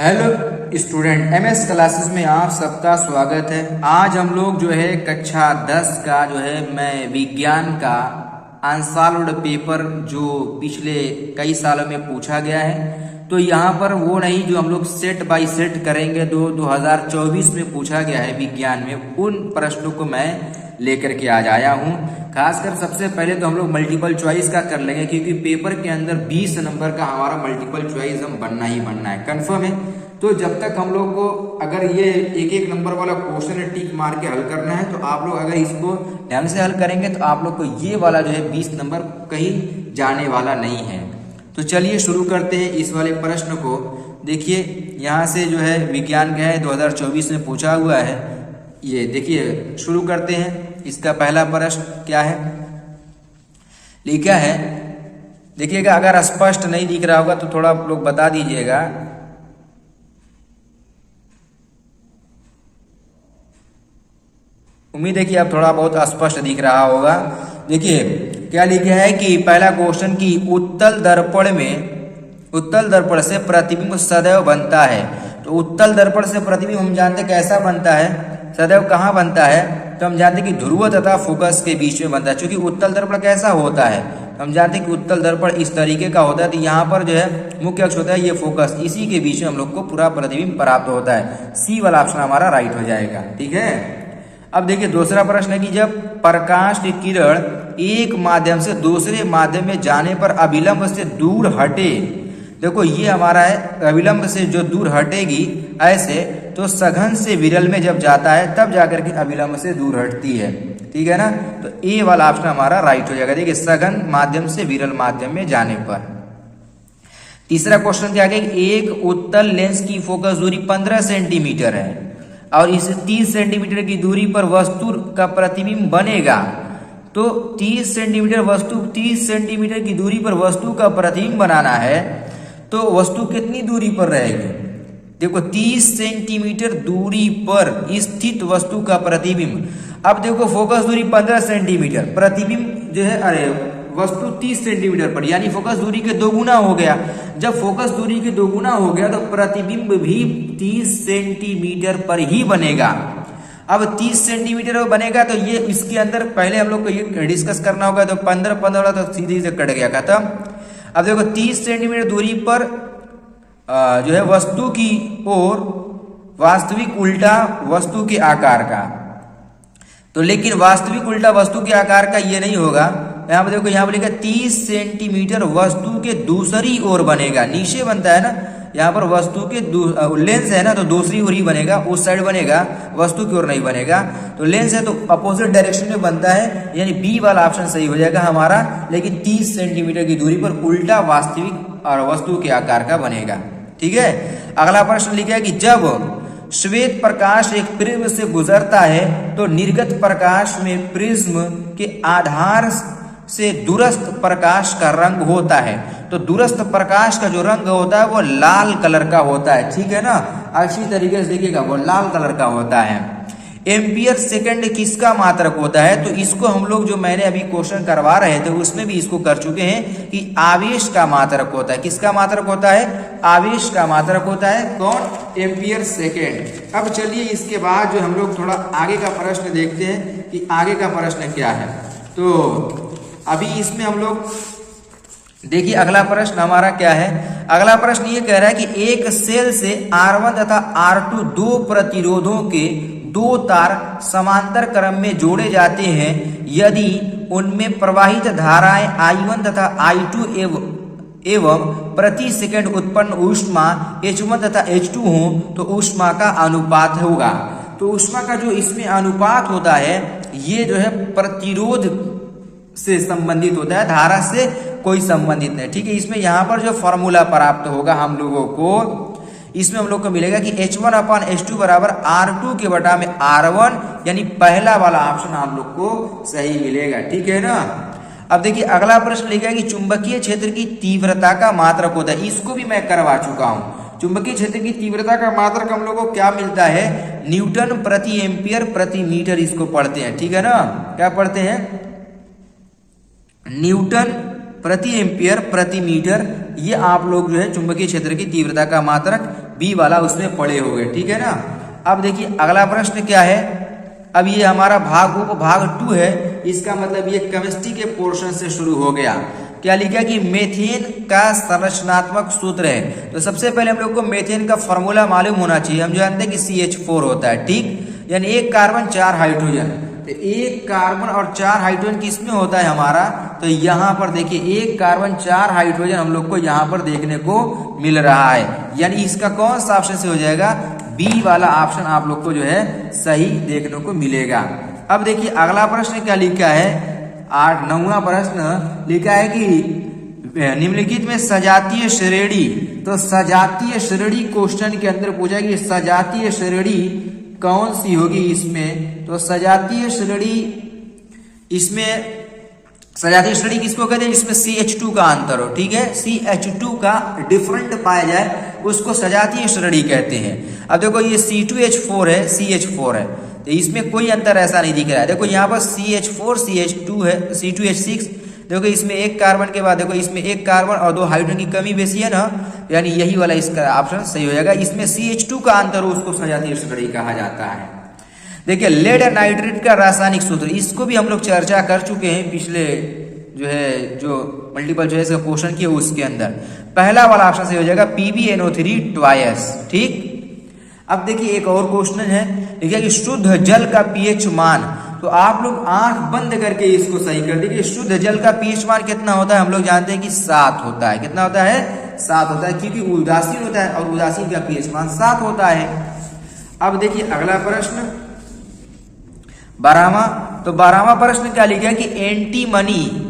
Hello student, MS classes में आप सबका स्वागत है। आज हम लोग जो है कक्षा 10 का जो है मैं विज्ञान का अनसॉल्व्ड पेपर जो पिछले कई सालों में पूछा गया है, तो यहाँ पर वो नहीं जो हम लोग सेट बाय सेट करेंगे 2024 में पूछा गया है विज्ञान में, उन प्रश्नों को मैं लेकर के आज आया हूँ। खासकर सबसे पहले तो हम लोग मल्टीपल चॉइस का कर लेंगे, क्योंकि पेपर के अंदर 20 नंबर का हमारा मल्टीपल चॉइस हम बनना ही बनना है, कंफर्म है। तो जब तक हम लोग को अगर ये एक एक नंबर वाला क्वेश्चन टिक मार के हल करना है, तो आप लोग अगर इसको ढंग से हल करेंगे तो आप लोग को ये वाला जो है 20 नंबर कहीं जाने वाला नहीं है। तो चलिए शुरू करते हैं इस वाले प्रश्न को। देखिए यहाँ से जो है विज्ञान का है 2024 में पूछा हुआ है। ये देखिए शुरू करते हैं। इसका पहला प्रश्न क्या है, लिखा है, देखिएगा अगर स्पष्ट नहीं दिख रहा होगा तो थोड़ा आप लोग बता दीजिएगा। उम्मीद है कि अब थोड़ा बहुत स्पष्ट दिख रहा होगा। देखिए क्या लिखा है कि पहला क्वेश्चन की उत्तल दर्पण से प्रतिबिंब सदैव बनता है। तो उत्तल दर्पण से प्रतिबिंब हम जानते कैसा बनता है, सदैव कहाँ बनता है, तो हम जानते कि ध्रुव तथा फोकस के बीच में बनता है। क्योंकि उत्तल दर्पण कैसा होता है, तो हम जानते हैं कि उत्तल दर्पण इस तरीके का होता है। तो यहाँ पर जो है मुख्य अक्ष होता है ये फोकस, इसी के बीच में हम लोग को पूरा प्रतिबिंब प्राप्त होता है। सी वाला ऑप्शन हमारा राइट हो जाएगा। ठीक है। अब देखिए दूसरा प्रश्न है कि जब प्रकाश की किरण एक माध्यम से दूसरे माध्यम में जाने पर अभिलंब से दूर हटे, देखो ये हमारा है अभिलंब से जो दूर हटेगी ऐसे, तो सघन से विरल में जब जाता है तब जाकर के अभिलंब से दूर हटती है। ठीक है ना। तो ए वाला ऑप्शन हमारा राइट हो जाएगा। देखिए सघन माध्यम से विरल माध्यम में जाने पर। तीसरा क्वेश्चन क्या है, एक उत्तल लेंस की फोकस दूरी 15 सेंटीमीटर है और इस 30 सेंटीमीटर की दूरी पर वस्तु का प्रतिबिंब बनेगा। तो 30 सेंटीमीटर की दूरी पर वस्तु का प्रतिबिंब बनाना है, तो वस्तु कितनी दूरी पर रहेगी। देखो 30 सेंटीमीटर दूरी पर स्थित वस्तु का प्रतिबिंब। अब देखो फोकस दूरी 15 सेंटीमीटर, प्रतिबिंब जो है वस्तु 30 सेंटीमीटर पर, यानी फोकस दूरी के दोगुना हो गया। जब फोकस दूरी के दोगुना हो गया तो प्रतिबिंब भी 30 सेंटीमीटर पर ही बनेगा। अब 30 सेंटीमीटर बनेगा तो ये इसके अंदर पहले हम लोग को ये डिस्कस करना होगा। तो 15 तो सीधे से कट गया खत्म। अब देखो 30 सेंटीमीटर दूरी पर जो है वस्तु की ओर वास्तविक उल्टा वस्तु के आकार का, तो लेकिन वास्तविक उल्टा वस्तु के आकार का ये नहीं होगा। यहाँ पर देखो यहाँ पर लिखा 30 सेंटीमीटर वस्तु के दूसरी ओर बनेगा, नीचे बनता है ना, यहाँ पर वस्तु के लेंस है ना, तो दूसरी ओर ही बनेगा, उस साइड बनेगा, वस्तु की ओर नहीं बनेगा। तो लेंस है तो अपोजिट डायरेक्शन में बनता है, यानी बी वाला ऑप्शन सही हो जाएगा हमारा। लेकिन 30 सेंटीमीटर की दूरी पर उल्टा वास्तविक और वस्तु के आकार का बनेगा। ठीक है। अगला प्रश्न लिखा है कि जब श्वेत प्रकाश एक प्रिज्म से गुजरता है तो निर्गत प्रकाश में प्रिज्म के आधार से दूरस्थ प्रकाश का रंग होता है। तो दूरस्थ प्रकाश का जो रंग होता है वो लाल कलर का होता है। ठीक है ना। अच्छी तरीके से देखिएगा, वो लाल कलर का होता है। एम्पियर सेकंड किसका मात्रक होता है, तो इसको हम लोग जो मैंने अभी क्वेश्चन करवा रहे थे उसमें भी इसको कर चुके हैं कि आवेश का मात्रक होता है। किसका मात्रक होता है, आवेश का मात्रक होता है। कौन, एम्पियर सेकंड। अब चलिए इसके बाद जो हम लोग थोड़ा आगे का प्रश्न देखते हैं कि आगे का प्रश्न क्या है। तो अभी इसमें हम लोग देखिए अगला प्रश्न हमारा क्या है। अगला प्रश्न ये कह रहा है कि एक सेल से R1 तथा R2 दो प्रतिरोधों के दो तार समांतर क्रम में जोड़े जाते हैं। यदि उनमें प्रवाहित धाराएं I1 तथा I2 एवं प्रति सेकंड उत्पन्न ऊष्मा H1 तथा H2 हो तो ऊष्मा का अनुपात होगा। तो ऊष्मा का जो इसमें अनुपात होता है ये जो है प्रतिरोध से संबंधित होता है, धारा से कोई संबंधित नहीं। ठीक है। इसमें यहाँ पर जो फॉर्मूला प्राप्त होगा हम लोगों को, इसमें हम लोग को मिलेगा कि H1/H2 बराबर R2 के बटा में R1, यानी पहला वाला ऑप्शन हम लोग को सही मिलेगा। ठीक है ना। अब देखिए अगला प्रश्न लिखा है कि चुंबकीय क्षेत्र की तीव्रता का मात्रक होता है। इसको भी मैं करवा चुका हूँ। चुंबकीय क्षेत्र की तीव्रता का मात्रक हम लोग को क्या मिलता है, न्यूटन प्रति एम्पियर प्रति मीटर, इसको पढ़ते हैं। ठीक है ना। क्या पढ़ते हैं, न्यूटन प्रति एम्पियर प्रति मीटर। ये आप लोग जो है चुंबकीय क्षेत्र की तीव्रता का मात्रक बी वाला उसमें पड़े हो गए, ठीक है ना। अब देखिए अगला प्रश्न क्या है। अब ये हमारा भाग 2 है, इसका मतलब ये केमिस्ट्री के पोर्शन से शुरू हो गया। क्या लिखा कि मीथेन का संरचनात्मक सूत्र है। तो सबसे पहले हम लोग को मीथेन का फॉर्मूला मालूम होना चाहिए। हम जानते हैं कि CH4 होता है, ठीक, यानी 1 कार्बन 4 हाइड्रोजन। तो 1 कार्बन और 4 हाइड्रोजन किसमें होता है हमारा, तो यहाँ पर देखिए 1 कार्बन 4 हाइड्रोजन हम लोग को यहाँ पर देखने को मिल रहा है, यानी इसका कौन सा ऑप्शन से हो जाएगा, बी वाला ऑप्शन आप लोग को जो है सही देखने को मिलेगा। अब देखिए अगला प्रश्न क्या लिखा है, 9वां प्रश्न लिखा है कि निम्नलिखित में सजातीय श्रेणी, तो सजातीय श्रेणी क्वेश्चन के अंदर पूछा कि सजातीय श्रेणी कौन सी होगी इसमें। तो सजातीय श्रेणी, इसमें सजातीय श्रेणी किसको कहते हैं, जिसमें CH2 का अंतर हो, ठीक है, CH2 का डिफरेंट पाया जाए उसको सजातीय श्रेणी कहते हैं। अब देखो ये C2H4 है, CH4 है, तो इसमें कोई अंतर ऐसा नहीं दिख रहा है। देखो यहाँ पर CH4 CH2 है, C2H6, देखो इसमें 1 कार्बन के बाद देखो इसमें 1 कार्बन और 2 हाइड्रोजन की कमी बेसी है ना, यानी यही वाला इसका ऑप्शन सही हो जाएगा। इसमें CH2 का अंतर हो उसको सजातीय श्रेणी कहा जाता है। देखिए लेड नाइट्रेट का रासायनिक सूत्र, इसको भी हम लोग चर्चा कर चुके हैं पिछले जो मल्टीपल चॉइस का क्वेश्चन किया उसके अंदर। पहला वाला ऑप्शन सही हो जाएगा PbNO3 ट्वाइस, ठीक। अब देखिए एक और क्वेश्चन है, ठीक है, कि शुद्ध जल का pH मान, तो आप लोग आंख बंद करके इसको सही कर दीजिए। शुद्ध जल का pH मान कितना होता है, हम लोग जानते हैं कि 7 होता है। कितना होता है, 7 होता है, क्योंकि उदासीन होता है और उदासीन का pH मान 7 होता है। अब देखिए अगला प्रश्न 12वां, तो 12वां प्रश्न क्या लिखा है कि एंटीमनी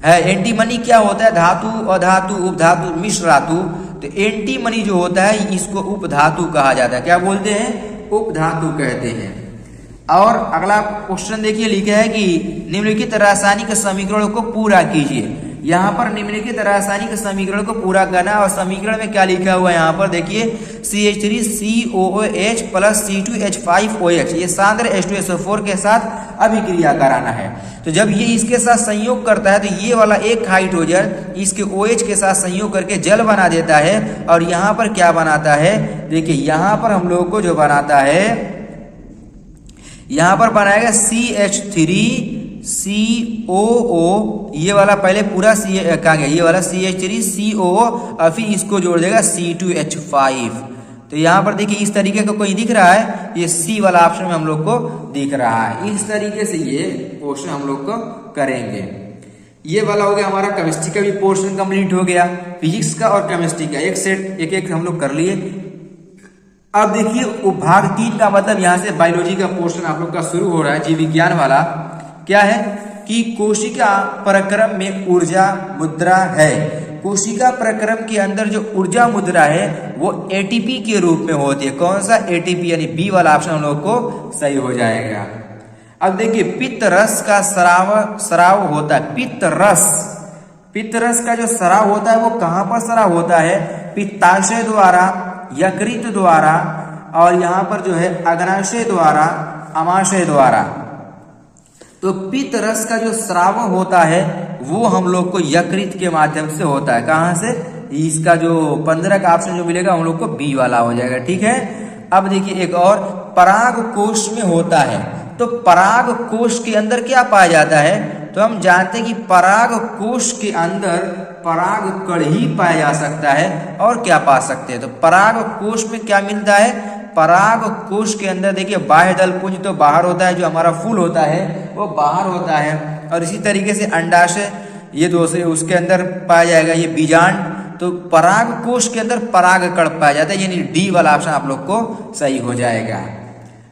है। एंटीमनी क्या होता है, धातु, अधातु, उपधातु, मिश्र धातु। तो एंटीमनी जो होता है इसको उपधातु कहा जाता है। क्या बोलते हैं, उपधातु कहते हैं। और अगला क्वेश्चन देखिए लिखा है कि निम्नलिखित रासायनिक समीकरण को पूरा कीजिए। यहाँ पर निम्नलिखित रासायनिक समीकरण को पूरा करना, और समीकरण में क्या लिखा हुआ है यहाँ पर देखिए CH3COOH प्लस C2H5OH, ये सांद्र H2SO4 के साथ अभिक्रिया कराना है। तो जब ये इसके साथ संयोग करता है तो ये वाला एक हाइड्रोजन इसके OH के साथ संयोग करके जल बना देता है, और यहाँ पर क्या बनाता है, देखिए यहाँ पर हम लोगों को जो बनाता है, यहाँ पर बनाएगा CH3COO, ये वाला पहले पूरा कहा गया, ये वाला CH3COO, और फिर इसको जोड़ देगा C2H5। तो यहाँ पर देखिए इस तरीके का कोई दिख रहा है, ये सी वाला ऑप्शन में हम लोग को दिख रहा है। इस तरीके से ये क्वेश्चन हम लोग को करेंगे। ये वाला हो गया हमारा केमिस्ट्री का भी पोर्शन कंप्लीट हो गया, फिजिक्स का और केमिस्ट्री का एक सेट एक हम लोग कर लिए। अब देखिए उपभाग 3 का मतलब यहाँ से बायोलॉजी का पोर्शन आप लोग का शुरू हो रहा है, जीव विज्ञान वाला। क्या है कि कोशिका प्रक्रम में ऊर्जा मुद्रा है। कोशिका प्रक्रम के अंदर जो ऊर्जा मुद्रा है वो एटीपी के रूप में होती है। कौन सा, एटीपी, यानी बी वाला ऑप्शन हम लोग को सही हो जाएगा। अब देखिए पित्त रस का स्राव होता है। पित्त रस का जो स्राव होता है वो कहाँ पर स्राव होता है, पित्ताशय द्वारा, यकृत द्वारा, और यहाँ पर जो है अग्नाशय द्वारा, अमाशय द्वारा। तो पित्त रस का जो स्राव होता है वो हम लोग को यकृत के माध्यम से होता है। कहाँ से, इसका जो 15 का ऑप्शन जो मिलेगा हम लोग को बी वाला हो जाएगा, ठीक है। अब देखिए एक और पराग कोश में होता है। तो पराग कोश के अंदर क्या पाया जाता है, तो हम जानते हैं कि पराग कोश के अंदर पराग कण ही पाया जा सकता है, और क्या पा सकते हैं। तो पराग कोश में क्या मिलता है, पराग कोश के अंदर देखिए बाह्य दल पुंज तो बाहर होता है, जो हमारा फूल होता है वो बाहर होता है, और इसी तरीके से अंडाशय ये दूसरे उसके अंदर पाया जाएगा, ये बीजांड। तो पराग कोश के अंदर पराग कण पाया जाता है, यानी डी वाला ऑप्शन आप लोग को सही हो जाएगा।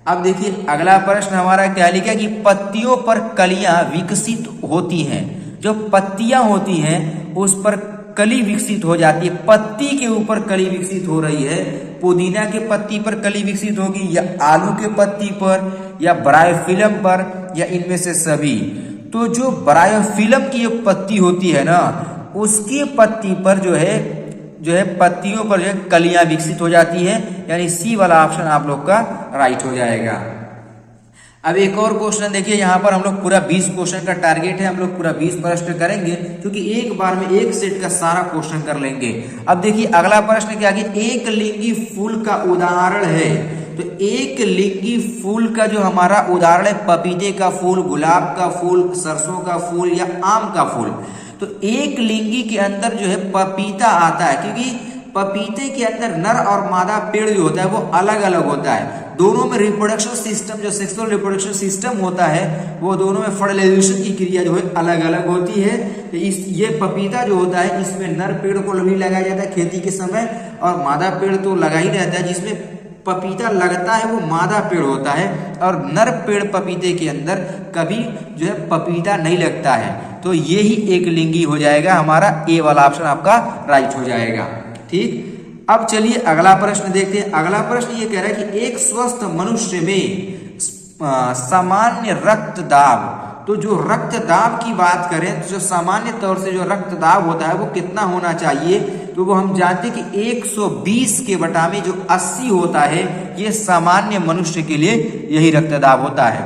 अब देखिए अगला प्रश्न हमारा क्या लिखा कि पत्तियों पर कलियां विकसित होती हैं। जो पत्तियां होती हैं उस पर कली विकसित हो जाती है। पत्ती के ऊपर कली विकसित हो रही है, पुदीना के पत्ती पर कली विकसित होगी, या आलू के पत्ती पर, या ब्रायोफिलम पर, या इनमें से सभी। तो जो ब्रायोफिलम की पत्ती होती है ना, उसके पत्ती पर जो है पत्तियों पर जो है कलियां विकसित हो जाती है, यानी सी वाला ऑप्शन आप लोग का राइट हो जाएगा। अब एक और क्वेश्चन देखिए, यहाँ पर हम लोग पूरा 20 क्वेश्चन का टारगेट है, हम लोग पूरा 20 प्रश्न करेंगे क्योंकि एक बार में एक सेट का सारा क्वेश्चन कर लेंगे। अब देखिए अगला प्रश्न क्या है, एक लिंगी फूल का उदाहरण है। तो एक लिंगी फूल का जो हमारा उदाहरण है, पपीते का फूल, गुलाब का फूल, सरसों का फूल या आम का फूल। तो एक लिंगी के अंदर जो है पपीता आता है, क्योंकि पपीते के अंदर नर और मादा पेड़ जो होता है वो अलग अलग होता है। दोनों में रिप्रोडक्शन सिस्टम, जो सेक्सुअल रिप्रोडक्शन सिस्टम होता है, वो दोनों में फर्टिलाइजेशन की क्रिया जो है अलग अलग होती है। तो ये पपीता जो होता है, इसमें नर पेड़ को भी लगाया जाता है खेती के समय, और मादा पेड़ तो लगा ही रहता है। जिसमें पपीता लगता है वो मादा पेड़ होता है, और नर पेड़ पपीते के अंदर कभी जो है पपीता नहीं लगता है। तो ये ही एक लिंगी हो जाएगा, हमारा ए वाला ऑप्शन आपका राइट हो जाएगा। ठीक, अब चलिए अगला प्रश्न देखते हैं। अगला प्रश्न ये कह रहा है कि एक स्वस्थ मनुष्य में सामान्य रक्तदाब, तो जो रक्तदाब की बात करें तो जो सामान्य तौर से जो रक्तदाब होता है वो कितना होना चाहिए, तो वो हम जानते हैं कि 120 के बटा में जो 80 होता है, ये सामान्य मनुष्य के लिए यही रक्तदाब होता है।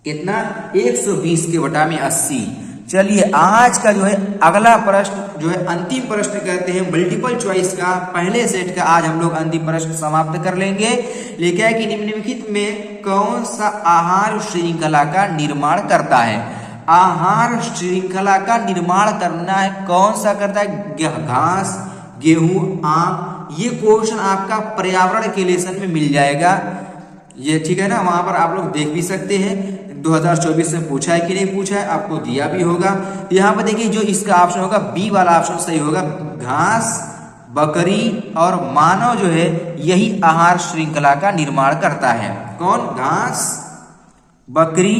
कितना? 120 के बटा में 80। चलिए आज का जो है अगला प्रश्न जो है अंतिम प्रश्न कहते हैं मल्टीपल चॉइस का, पहले सेट का आज हम लोग अंतिम प्रश्न समाप्त कर लेंगे। लेकिन है कि निम्नलिखित में कौन सा आहार श्रृंखला का निर्माण करता है? आहार श्रृंखला का निर्माण करना है, कौन सा करता है? घास, गेहूं, आम। ये क्वेश्चन आपका पर्यावरण के लेसन में मिल जाएगा, ये ठीक है ना, वहां पर आप लोग देख भी सकते हैं 2024 में पूछा है कि नहीं पूछा है, आपको दिया भी होगा। यहाँ पर देखिए जो इसका ऑप्शन होगा बी वाला ऑप्शन सही होगा। घास, बकरी और मानव जो है यही आहार श्रृंखला का निर्माण करता है। कौन? घास, बकरी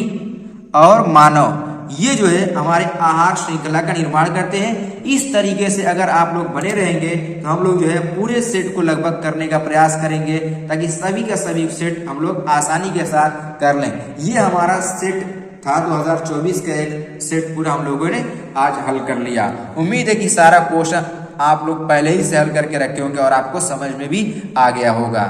और मानव, ये जो है हमारे आहार श्रृंखला का निर्माण करते हैं। इस तरीके से अगर आप लोग बने रहेंगे तो हम लोग जो है पूरे सेट को लगभग करने का प्रयास करेंगे, ताकि सभी का सभी सेट हम लोग आसानी के साथ कर लें। ये हमारा सेट था 2024 का एक सेट पूरा हम लोगों ने आज हल कर लिया। उम्मीद है कि सारा क्वेश्चन आप लोग पहले ही से हल करके रखे होंगे और आपको समझ में भी आ गया होगा।